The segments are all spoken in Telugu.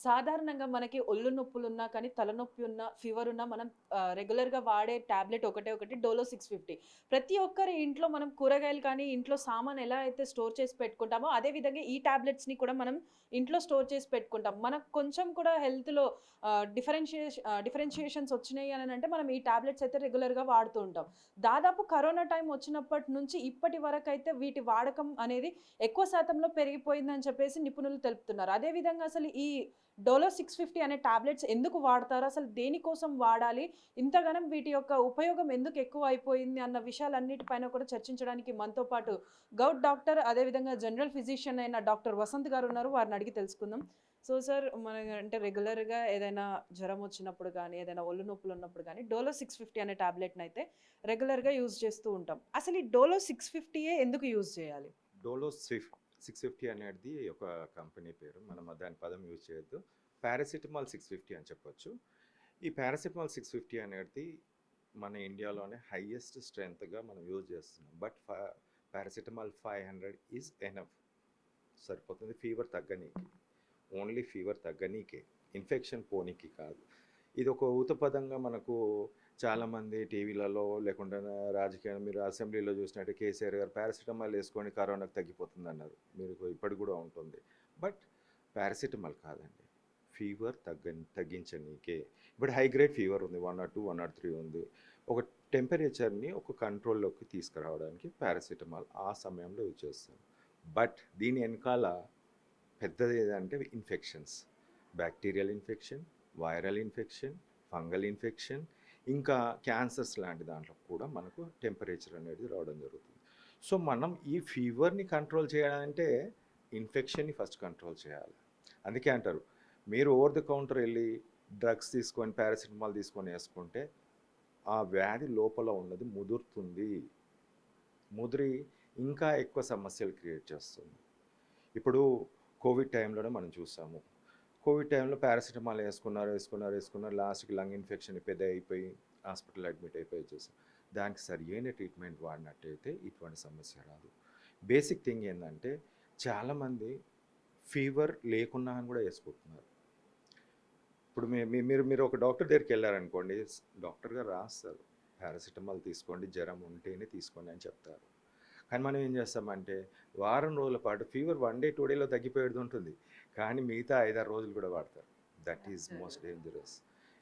సాధారణంగా మనకి ఒళ్ళు నొప్పులున్నా కానీ, తలనొప్పి ఉన్నా, ఫీవర్ ఉన్నా మనం రెగ్యులర్‌గా వాడే టాబ్లెట్ ఒకటి డోలో 650. ప్రతి ఒక్కరి ఇంట్లో మనం కూరగాయలు కానీ, ఇంట్లో సామాను ఎలా అయితే స్టోర్ చేసి పెట్టుకుంటామో, అదే విధంగా ఈ టాబ్లెట్స్‌ని కూడా మనం ఇంట్లో స్టోర్ చేసి పెట్టుకుంటాం. మనకు కొంచెం కూడా హెల్త్‌లో డిఫరెన్షియేషన్స్ వచ్చినాయి అనంటే మనం ఈ టాబ్లెట్స్ అయితే రెగ్యులర్‌గా వాడుతూ ఉంటాం. దాదాపు కరోనా టైమ్ వచ్చినప్పటి నుంచి ఇప్పటి వరకైతే వీటి వాడకం అనేది ఎక్కువ శాతంలో పెరిగిపోయిందని చెప్పేసి నిపుణులు తెలుపుతున్నారు. అదే విధంగా అసలు ఈ డోలో 650 అనే టాబ్లెట్స్ ఎందుకు వాడతారు? అసలు దేనికోసం వాడాలి? ఇంతగనం వీటి యొక్క ఉపయోగం ఎందుకు ఎక్కువ అయిపోయింది అన్న విషయాలన్నిటిపైన కూడా చర్చించడానికి మనతో పాటు గౌట్ డాక్టర్, అదే విధంగా జనరల్ ఫిజిషియన్ అయిన డాక్టర్ వసంత్ గారున్నారు. వారిని అడిగి తెలుసుకుందాం. సో, సార్ మన అంటే రెగ్యులర్‌గా ఏదైనా జ్వరం వచ్చినప్పుడు గానీ, ఏదైనా ఒళ్ళు నొప్పులున్నప్పుడు గానీ, డోలో 650 అనే టాబ్లెట్‌నయితే రెగ్యులర్‌గా యూజ్ చేస్తూ ఉంటాం. అసలు ఈ డోలో 650 ఎందుకు యూజ్ చేయాలి? డోలో 650 అనేది ఒక కంపెనీ పేరు. మనం దాని పదం యూజ్ చేయొద్దు. పారాసిటమాల్ 650 అని చెప్పొచ్చు. ఈ పారాసిటమాల్ 650 అనేది మన ఇండియాలోనే హైయెస్ట్ స్ట్రెంగ్త్‌గా మనం యూజ్ చేస్తున్నాం. But paracetamol 500 is enough. సరిపోతుంది ఫీవర్ తగ్గనీకి. ఓన్లీ ఫీవర్ తగ్గనీకే. ఇన్ఫెక్షన్ పోనీకి కాదు. ఇది ఒక ఊతపదంగా మనకు చాలామంది టీవీలలో లేకుండా రాజకీయాలు మీరు అసెంబ్లీలో చూసినట్టు కేసీఆర్ గారు పారాసిటమాల్ వేసుకొని కరోనాకు తగ్గిపోతుంది అన్నారు. మీరు ఇప్పటికి కూడా ఉంటుంది. బట్ పారాసిటమాల్ కాదండి. ఫీవర్ తగ్గించనీకే. ఇప్పుడు హై గ్రేడ్ ఫీవర్ ఉంది, 102, 103 ఉంది. ఒక టెంపరేచర్ని ఒక కంట్రోల్లోకి తీసుకురావడానికి పారాసిటమాల్ ఆ సమయంలో యూజ్ చేస్తాం. బట్ దీని వెనకాల పెద్దది ఏదంటే infections, bacterial infection, viral infection, fungal infection, ఇంకా క్యాన్సర్స్ లాంటి దాంట్లో కూడా మనకు టెంపరేచర్ అనేది రావడం జరుగుతుంది. సో మనం ఈ ఫీవర్ని కంట్రోల్ చేయాలంటే ఇన్ఫెక్షన్ని ఫస్ట్ కంట్రోల్ చేయాలి. అందుకే అంటారు, మీరు ఓవర్ ద కౌంటర్ వెళ్ళి డ్రగ్స్ తీసుకొని పారాసిటమాల్ తీసుకొని వేసుకుంటే ఆ వ్యాధి లోపల ఉన్నది ముదురుతుంది, ముదిరి ఇంకా ఎక్కువ సమస్యలు క్రియేట్ చేస్తుంది. ఇప్పుడు కోవిడ్ టైంలోనే మనం చూసాము. కోవిడ్ టైంలో పారాసిటమాల్ వేసుకున్నారు, లాస్ట్కి లంగ్ ఇన్ఫెక్షన్ పెద్ద అయిపోయి హాస్పిటల్ అడ్మిట్ అయిపోయి వచ్చేసాం. దానికి సరియైన ట్రీట్మెంట్ వాడినట్టయితే ఇటువంటి సమస్య రాదు. బేసిక్ థింగ్ ఏంటంటే చాలామంది ఫీవర్ లేకున్నా అని కూడా వేసుకుంటున్నారు. ఇప్పుడు మీరు ఒక డాక్టర్ దగ్గరికి వెళ్ళారనుకోండి, డాక్టర్ గారు రాస్తారు పారాసిటమాల్ తీసుకోండి, జ్వరం ఉంటేనే తీసుకోండి అని చెప్తారు. కానీ మనం ఏం చేస్తామంటే వారం రోజుల పాటు ఫీవర్ 1 డే 2 డేలో తగ్గిపోయేది ఉంటుంది, కానీ మిగతా 5-6 రోజులు కూడా వాడతారు. దట్ ఈజ్ మోస్ట్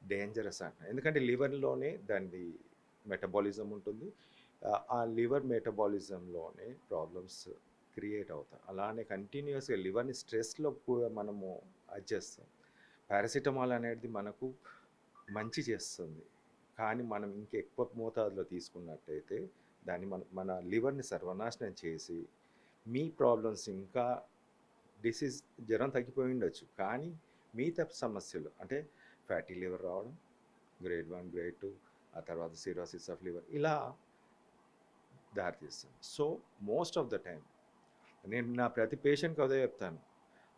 డేంజరస్ అంటున్నాను. ఎందుకంటే లివర్లోనే దాని మెటబాలిజం ఉంటుంది. ఆ లివర్ మెటబాలిజంలోనే ప్రాబ్లమ్స్ క్రియేట్ అవుతాయి. అలానే కంటిన్యూస్గా లివర్ని స్ట్రెస్లో కూడా మనము అది చేస్తాం. పారాసిటమాల్ అనేది మనకు మంచి చేస్తుంది, కానీ మనం ఇంకెక్కువ మోతాదులో తీసుకున్నట్టయితే దాన్ని మన లివర్ని సర్వనాశనం చేసి మీ ప్రాబ్లమ్స్ ఇంకా డిసీజ్ జ్వరం తగ్గిపోయి ఉండొచ్చు, కానీ మిగతా సమస్యలు అంటే ఫ్యాటీ లివర్ రావడం, గ్రేడ్ 1, గ్రేడ్ 2, ఆ తర్వాత సిరోసిస్ ఆఫ్ లివర్ ఇలా దారితీస్తుంది. So most of the time నేను నా ప్రతి పేషెంట్కి అదే చెప్తాను,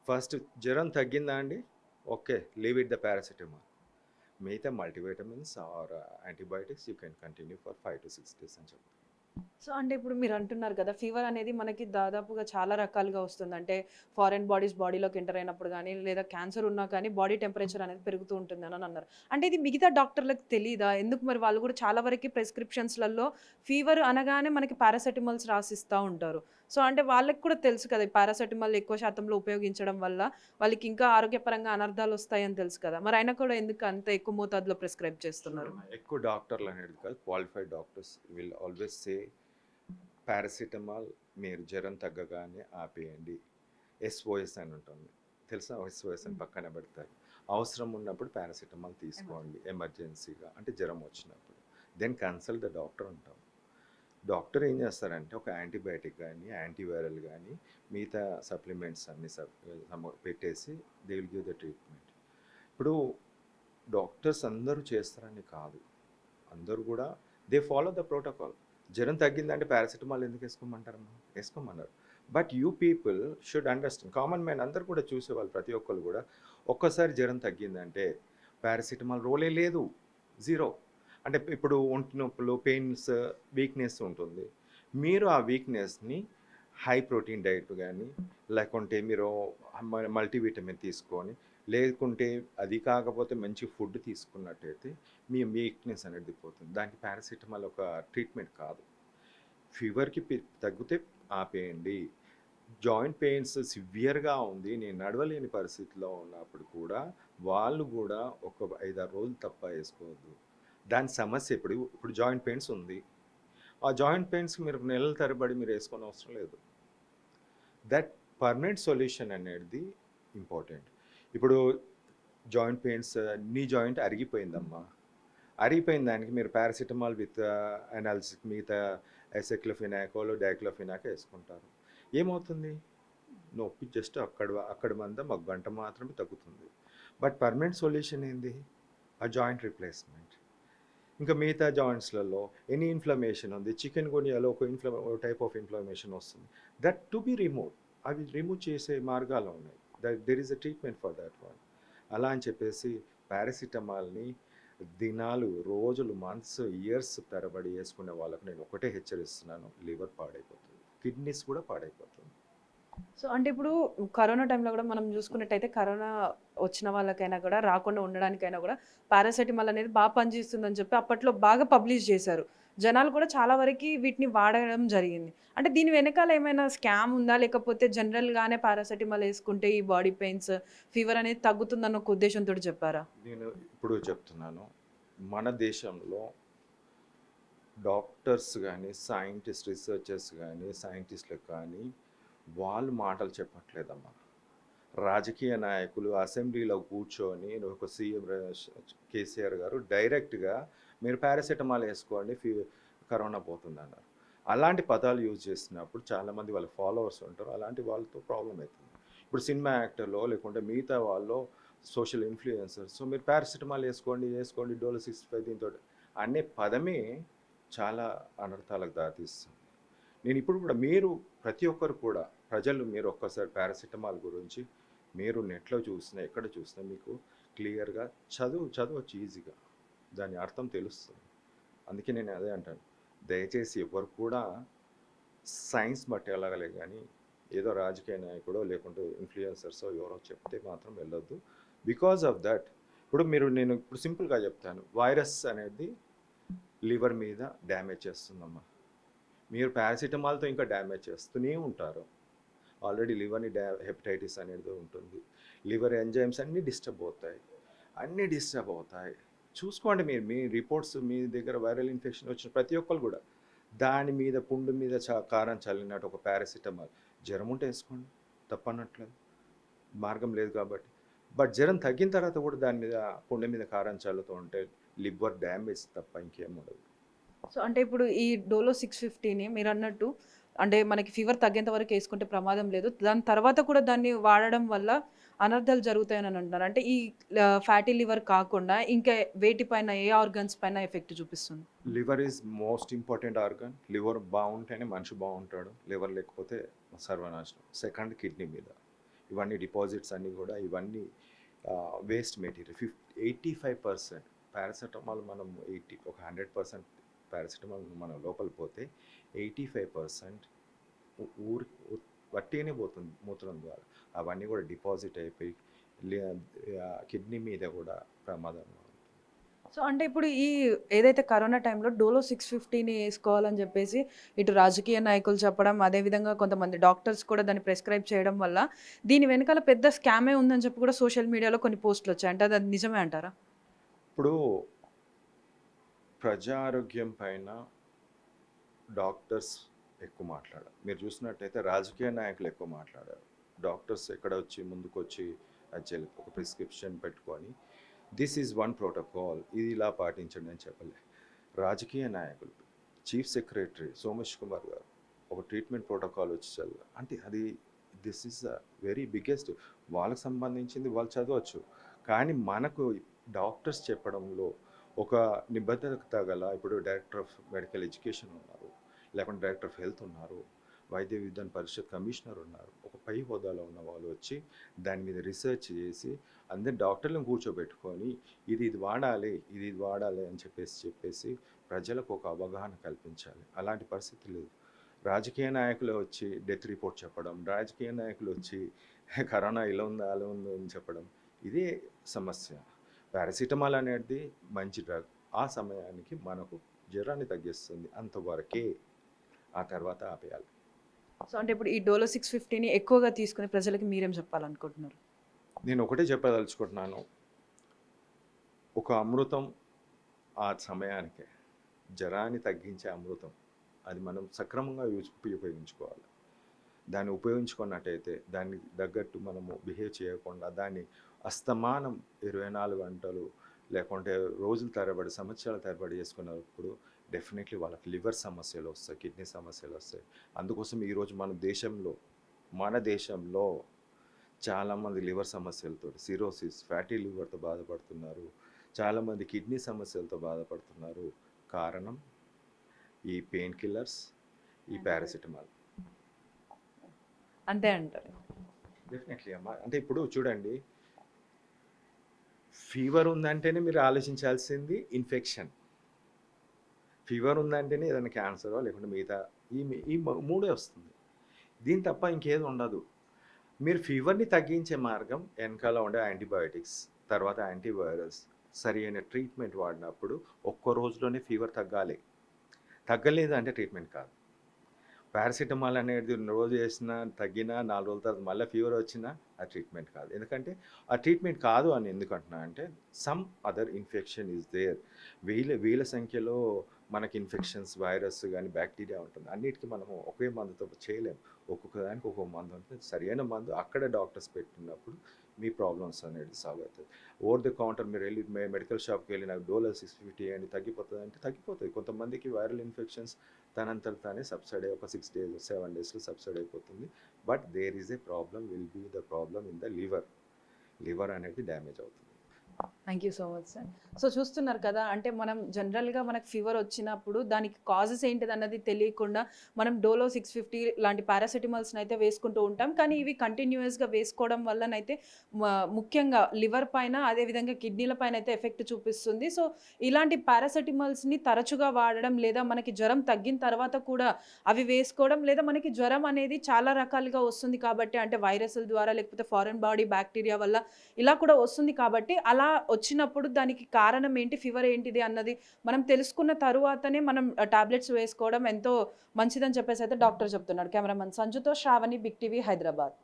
ఫస్ట్ జ్వరం తగ్గిందా అండి, okay, leave it the paracetamol. మిగతా multivitamins or antibiotics you can continue for 5 to 6 days అని చెప్తాను. సో, అంటే ఇప్పుడు మీరంటున్నారు కదా! ఫీవర్ అనేది మనకి దాదాపుగా చాలా రకాలుగా వస్తుంది. అంటే ఫారెన్ బాడీస్ బాడీలోకి ఎంటర్ అయినప్పుడు గానీ, లేదా క్యాన్సర్ ఉన్నా కానీ బాడీ టెంపరేచర్ అనేది పెరుగుతూ ఉంటుందని అన్నారు. అంటే ఇది మిగతా డాక్టర్‌లకి తెలీదా? ఎందుకు మరి వాళ్ళు కూడా చాలా వరకి ప్రిస్క్రిప్షన్స్‌లలో ఫీవర్ అనగానే మనకి పారాసెటమాల్స్ రాసిస్తా ఉంటారు. సో, అంటే వాళ్ళకి కూడా తెలుసు కదా! ఈ పారాసెటమాల్ ఎక్కువ శాతంలో ఉపయోగించడం వల్ల వాళ్ళకి ఇంకా ఆరోగ్యపరంగా అనర్థాలొస్తాయని తెలుసు కదా! మరి అయినా కూడా ఎందుకు అంత ఎక్కువ మోతాదులో ప్రిస్క్రైబ్ చేస్తున్నారు? ఎక్కువ డాక్టర్లు అనేది కాదు, qualified doctors will always say paracetamol మీరు జ్వరం తగ్గగానే ఆపేయండి. ఎస్ఓఎస్ అని ఉంటుంది, తెలుసా? ఎస్ఓఎస్ అని పక్కన పెడతారు. అవసరం ఉన్నప్పుడు పారాసిటమాల్ తీసుకోండి ఎమర్జెన్సీగా, అంటే జ్వరం వచ్చినప్పుడు. దెన్ కన్సల్ట్ ద డాక్టర్ అంటాం. డాక్టర్ ఏం చేస్తారంటే ఒక యాంటీబయాటిక్ కానీ యాంటీవైరల్ కానీ మిగతా సప్లిమెంట్స్ అన్ని పెట్టేసి they will give the treatment. ఇప్పుడు డాక్టర్స్ అందరూ చేస్తారని కాదు, అందరూ కూడా దే ఫాలో ద ప్రోటోకాల్. జ్వరం తగ్గిందంటే పారాసిటమాల్ ఎందుకు వేసుకోమంటారమ్మా? వేసుకోమన్నారు. But you people should understand, common man అందరు కూడా చూసేవాళ్ళు, ప్రతి ఒక్కరు కూడా ఒక్కసారి జ్వరం తగ్గిందంటే పారాసిటమాల్ రోలే లేదు, జీరో. అంటే ఇప్పుడు ఒంటి నొప్పులు, పెయిన్స్, వీక్నెస్ ఉంటుంది. మీరు ఆ వీక్నెస్ని హై ప్రోటీన్ డైట్ కానీ లేకుంటే మీరు మల్టీవిటమిన్ తీసుకొని లేకుంటే అది కాకపోతే మంచి ఫుడ్ తీసుకున్నట్టయితే మీ వీక్నెస్ అనేది పోతుంది. దానికి పారాసిటమాల్ ఒక ట్రీట్మెంట్ కాదు. ఫీవర్కి తగ్గితే ఆపేయండి. జాయింట్ పెయిన్స్ సివియర్గా ఉంది, నేను నడవలేని పరిస్థితిలో ఉన్నప్పుడు కూడా వాళ్ళు కూడా ఒక 5-6 రోజులు తప్ప వేసుకోవద్దు. దాని సమస్య ఇప్పుడు జాయింట్ పెయిన్స్ ఉంది. ఆ జాయింట్ పెయిన్స్ మీరు నెలల తరబడి మీరు వేసుకొని అవసరం లేదు. దట్ పర్మనెంట్ సొల్యూషన్ అనేది ఇంపార్టెంట్. ఇప్పుడు జాయింట్ పెయిన్స్, నీ జాయింట్ అరిగిపోయిందమ్మా, అరిగిపోయిన దానికి మీరు పారాసిటమాల్ విత్ అనాల్సిక్ మిగతా ఎసెక్లోఫినాకో డైక్లోఫినాకో వేసుకుంటారు. ఏమవుతుంది? నొప్పి జస్ట్ అక్కడ మందం ఒక గంట మాత్రమే తగ్గుతుంది. బట్ పర్మనెంట్ సొల్యూషన్ ఏంది? ఆ జాయింట్ రీప్లేస్మెంట్. ఇంకా మిగతా జాయింట్స్లలో ఎనీ ఇన్ఫ్లమేషన్ ఉంది, చికెన్ గునియాలో ఒక టైప్ ఆఫ్ ఇన్ఫ్లమేషన్ వస్తుంది, దట్ టు బి రిమూవ్. అవి రిమూవ్ చేసే మార్గాలు ఉన్నాయి. There is a treatment for that one. అలా అని చెప్పేసి పారాసిటమాల్ని దినాలు, రోజులు, మంత్స్, ఇయర్స్ తరబడి వేసుకునే వాళ్ళకు నేను ఒకటే హెచ్చరిస్తున్నాను, లివర్ పాడైపోతుంది, కిడ్నీస్ కూడా పాడైపోతుంది. సో అంటే ఇప్పుడు కరోనా టైంలో కూడా మనం చూసుకున్నట్టయితే కరోనా వచ్చిన వాళ్ళకైనా కూడా రాకుండా ఉండడానికైనా కూడా పారాసెటమాల్ అనేది బాగా పనిచేస్తుందని చెప్పి అప్పట్లో బాగా పబ్లిష్ చేశారు. జనాలు కూడా చాలా వరకు వీటిని వాడడం జరిగింది. అంటే దీని వెనకాల ఏమైనా స్కామ్ ఉందా? లేకపోతే జనరల్గానే పారాసెటమాల్ వేసుకుంటే ఈ బాడీ పెయిన్స్, ఫీవర్ అనేది తగ్గుతుందన్న ఒక ఉద్దేశంతో చెప్పారా? నేను ఇప్పుడు చెప్తున్నాను, మన దేశంలో డాక్టర్స్ కానీ, సైంటిస్ట్, రీసెర్చర్స్ కానీ, సైంటిస్టులకు కానీ వాళ్ళు మాటలు చెప్పట్లేదమ్మా. రాజకీయ నాయకులు అసెంబ్లీలో కూర్చొని ఒక సీఎం కేసీఆర్ గారు డైరెక్ట్గా మీరు పారాసెటమాల్ వేసుకోండి కరోనా పోతుంది అన్నారు. అలాంటి పదాలు యూజ్ చేసినప్పుడు చాలామంది వాళ్ళ ఫాలోవర్స్ ఉంటారు, అలాంటి వాళ్ళతో ప్రాబ్లం అవుతుంది. ఇప్పుడు సినిమా యాక్టర్లో లేకుంటే మిగతా వాళ్ళు సోషల్ ఇన్ఫ్లుయెన్సర్స్ మీరు పారాసెటమాల్ వేసుకోండి డోలో 65 దీంతో అనే పదమే చాలా అనర్థాలకు దారితీస్తుంది. నేను ఇప్పుడు కూడా మీరు ప్రతి ఒక్కరు కూడా ప్రజలు మీరు ఒక్కసారి పారాసిటమాల్ గురించి మీరు నెట్లో చూసినా ఎక్కడ చూసినా మీకు క్లియర్గా చదవచ్చు ఈజీగా, దాని అర్థం తెలుస్తుంది. అందుకే నేను అదే అంటాను, దయచేసి ఎవరు కూడా సైన్స్ బట్టి వెళ్ళగలే కానీ ఏదో రాజకీయ నాయకుడో లేకుంటే ఇన్ఫ్లుయెన్సర్సో ఎవరో చెప్తే మాత్రం వెళ్ళొద్దు. బికాజ్ ఆఫ్ దట్ నేను ఇప్పుడు సింపుల్గా చెప్తాను, వైరస్ అనేది లివర్ మీద డ్యామేజ్ చేస్తుందమ్మా. మీరు పారాసిటమాల్తో ఇంకా డ్యామేజ్ చేస్తూనే ఉంటారు. ఆల్రెడీ లివర్ని హెపటైటిస్ అనేది ఉంటుంది, లివర్ ఎంజైమ్స్ అన్నీ డిస్టర్బ్ అవుతాయి. చూసుకోండి మీరు, మీ రిపోర్ట్స్ మీ దగ్గర వైరల్ ఇన్ఫెక్షన్ వచ్చిన ప్రతి ఒక్కరు కూడా దాని మీద పుండు మీద కారం చల్లినట్టు ఒక పారాసిటమాల్, జ్వరం ఉంటే వేసుకోండి, తప్పనట్లేదు, మార్గం లేదు కాబట్టి. బట్ జ్వరం తగ్గిన తర్వాత కూడా దాని మీద పుండు మీద కారం చల్లుతూ ఉంటే లివర్ డ్యామేజ్ తప్ప ఇంకేం ఉండదు. సో అంటే ఇప్పుడు ఈ డోలో 650ని మీరు అన్నట్టు అంటే మనకి ఫీవర్ తగ్గేంత వరకు వేసుకుంటే ప్రమాదం లేదు, దాని తర్వాత కూడా దాన్ని వాడడం వల్ల అనర్థాలు జరుగుతాయని అంటున్నారు. అంటే ఈ ఫ్యాటీ లివర్ కాకుండా ఇంకా వేటిపైన, ఏ ఆర్గన్స్ పైన ఎఫెక్ట్ చూపిస్తుంది? Liver is most important organ. Liver బాగుంటేనే మనిషి బాగుంటాడు, లివర్ లేకపోతే సర్వనాశనం. సెకండ్ కిడ్నీ మీద ఇవన్నీ డిపాజిట్స్ అన్నీ కూడా ఇవన్నీ వేస్ట్ మెటీరియల్. 85% పారాసెటమాల్ మనం ఒక 100% పారాసిటమాల్ మనం లోపల పోతే 85% వట్టిగానే పోతుంది మూత్రం ద్వారా. అవన్నీ కూడా డిపాజిట్ అయిపోయి కిడ్నీ మీద కూడా ప్రమాదం. సో అంటే ఇప్పుడు ఈ ఏదైతే కరోనా టైంలో డోలో 650ని వేసుకోవాలని చెప్పేసి ఇటు రాజకీయ నాయకులు చెప్పడం, అదేవిధంగా కొంతమంది డాక్టర్స్ కూడా దాన్ని ప్రిస్క్రైబ్ చేయడం వల్ల దీని వెనకాల పెద్ద స్కామే ఉందని చెప్పి కూడా సోషల్ మీడియాలో కొన్ని పోస్టులు వచ్చాయి. అంటే అది నిజమే అంటారా? ఇప్పుడు ప్రజారోగ్యం పైన డాక్టర్స్ ఎక్కువ మాట్లాడారు. మీరు చూసినట్టయితే రాజకీయ నాయకులు ఎక్కువ మాట్లాడారు. డాక్టర్స్ ఎక్కడ వచ్చి ముందుకు వచ్చి ఒక ప్రిస్క్రిప్షన్ పెట్టుకొని దిస్ ఈజ్ వన్ ప్రోటోకాల్, ఇది ఇలా పాటించండి అని చెప్పలే. రాజకీయ నాయకులు, చీఫ్ సెక్రటరీ సోమేష్ కుమార్ గారు ఒక ట్రీట్మెంట్ ప్రోటోకాల్ వచ్చి అంటే అది this is the very biggest. వాళ్ళకి సంబంధించింది వాళ్ళు చదవచ్చు, కానీ మనకు డాక్టర్స్ చెప్పడంలో ఒక నిబద్ధత గల, ఇప్పుడు డైరెక్టర్ ఆఫ్ మెడికల్ ఎడ్యుకేషన్ ఉన్నారు, లేకుంటే డైరెక్టర్ ఆఫ్ హెల్త్ ఉన్నారు, వైద్య విధాన పరిషత్ కమిషనర్ ఉన్నారు, ఒక పై హోదాలో ఉన్న వాళ్ళు వచ్చి దాని మీద రీసెర్చ్ చేసి అందరి డాక్టర్లను కూర్చోబెట్టుకొని ఇది వాడాలి అని చెప్పేసి ప్రజలకు ఒక అవగాహన కల్పించాలి. అలాంటి పరిస్థితి లేదు. రాజకీయ నాయకులు వచ్చి డెత్ రిపోర్ట్ చెప్పడం, రాజకీయ నాయకులు వచ్చి కరోనా ఇలా ఉందా అలా ఉందో అని చెప్పడం, ఇదే సమస్య. పారాసిటమాల్ అనేది మంచి డ్రగ్. ఆ సమయానికి మనకు జ్వరాన్ని తగ్గిస్తుంది అంతవరకే. ఆ తర్వాత ఆపేయాలి. సో అంటే ఇప్పుడు ఈ డోలో 650ని ఎక్కువగా తీసుకునే ప్రజలకి మీరేం చెప్పాలనుకుంటున్నారు? నేను ఒకటే చెప్పదలుచుకుంటున్నాను. ఒక అమృతం ఆ సమయానికే. జ్వరాన్ని తగ్గించే అమృతం. అది మనం సక్రమంగా ఉపయోగించుకోవాలి. దాన్ని ఉపయోగించుకున్నట్టయితే దానికి తగ్గట్టు మనము బిహేవ్ చేయకుండా దాన్ని అస్తమానం 24 గంటలు లేకుంటే రోజుల తరబడి సంవత్సరాల తరబడి చేసుకున్నప్పుడు డెఫినెట్లీ వాళ్ళకి లివర్ సమస్యలు వస్తాయి, కిడ్నీ సమస్యలు వస్తాయి. అందుకోసం ఈరోజు మన దేశంలో చాలామంది లివర్ సమస్యలతో సిరోసిస్ ఫ్యాటీ లివర్తో బాధపడుతున్నారు. చాలామంది కిడ్నీ సమస్యలతో బాధపడుతున్నారు. కారణం ఈ పెయిన్ కిల్లర్స్, ఈ పారాసిటమాల్. అంతే అంటారు. డెఫినెట్లీ అమ్మా. అంటే ఇప్పుడు చూడండి, ఫీవర్ ఉందంటేనే మీరు ఆలోచించాల్సింది ఇన్ఫెక్షన్. ఫీవర్ ఉందంటేనే ఏదైనా క్యాన్సరో లేకుంటే మిగతా ఈ మూడే వస్తుంది. దీని తప్ప ఇంకేది ఉండదు. మీరు ఫీవర్ని తగ్గించే మార్గం వెనకాల ఉండే యాంటీబయాటిక్స్, తర్వాత యాంటీవైరల్స్, సరి అయిన ట్రీట్మెంట్ వాడినప్పుడు ఒక్క రోజులోనే ఫీవర్ తగ్గాలి. తగ్గలేదు అంటే ట్రీట్మెంట్ కాదు. పారాసిటమాల్ అనేది రోజు వేసినా తగ్గినా 4 రోజుల తర్వాత మళ్ళీ ఫీవర్ వచ్చినా ఆ ట్రీట్మెంట్ కాదు. ఎందుకంటే ఆ ట్రీట్మెంట్ కాదు అని ఎందుకు అంటున్నా అంటే some other infection is there. వేల సంఖ్యలో మనకి ఇన్ఫెక్షన్స్, వైరస్ కానీ బ్యాక్టీరియా ఉంటుంది. అన్నిటికీ మనము ఒకే మందుతో చేయలేము. ఒక్కొక్క దానికి ఒక్కొక్క మందు ఉంటుంది. సరైన మందు అక్కడ డాక్టర్స్ పెట్టినప్పుడు మీ ప్రాబ్లమ్స్ అనేది సాల్వ్ అవుతుంది. ఓవర్ ద కౌంటర్ మీరు వెళ్ళి మెడికల్ షాప్కి వెళ్ళి నాకు డోలో 650 అని తగ్గిపోతుంది అంటే తగ్గిపోతుంది. కొంతమందికి వైరల్ ఇన్ఫెక్షన్స్ తనంతట తానే సబ్సైడ్ అయ్యి ఒక 6 days 7 daysలో సబ్సైడ్ అయిపోతుంది. But there is a problem, will be the problem in the liver అనేది డ్యామేజ్ అవుతుంది. Thank you so much sir. So చూస్తున్నారు కదా, అంటే మనం జనరల్గా మనకు ఫీవర్ వచ్చినప్పుడు దానికి కాజెస్ ఏంటిది అన్నది తెలియకుండా మనం డోలో 650 లాంటి పారాసిటమాల్స్ని అయితే వేసుకుంటూ ఉంటాం. కానీ ఇవి కంటిన్యూస్గా వేసుకోవడం వల్లనైతే ముఖ్యంగా లివర్ పైన అదేవిధంగా కిడ్నీల పైన అయితే ఎఫెక్ట్ చూపిస్తుంది. సో ఇలాంటి పారాసిటమాల్స్ని తరచుగా వాడడం లేదా మనకి జ్వరం తగ్గిన తర్వాత కూడా అవి వేసుకోవడం, లేదా మనకి జ్వరం అనేది చాలా రకాలుగా వస్తుంది కాబట్టి, అంటే వైరస్ల ద్వారా లేకపోతే ఫారెన్ బాడీ బ్యాక్టీరియా వల్ల ఇలా కూడా వస్తుంది కాబట్టి, అలా వచ్చినప్పుడు దానికి కారణం ఏంటి, ఫీవర్ ఏంటిది అన్నది మనం తెలుసుకున్న తరువాతనే మనం టాబ్లెట్స్ వేసుకోవడం ఎంతో మంచిదని చెప్పేసి అయితే డాక్టర్ చెప్తున్నాడు. కెమెరామెన్ సంజుతో శ్రావణి, బిగ్ టీవీ, హైదరాబాద్.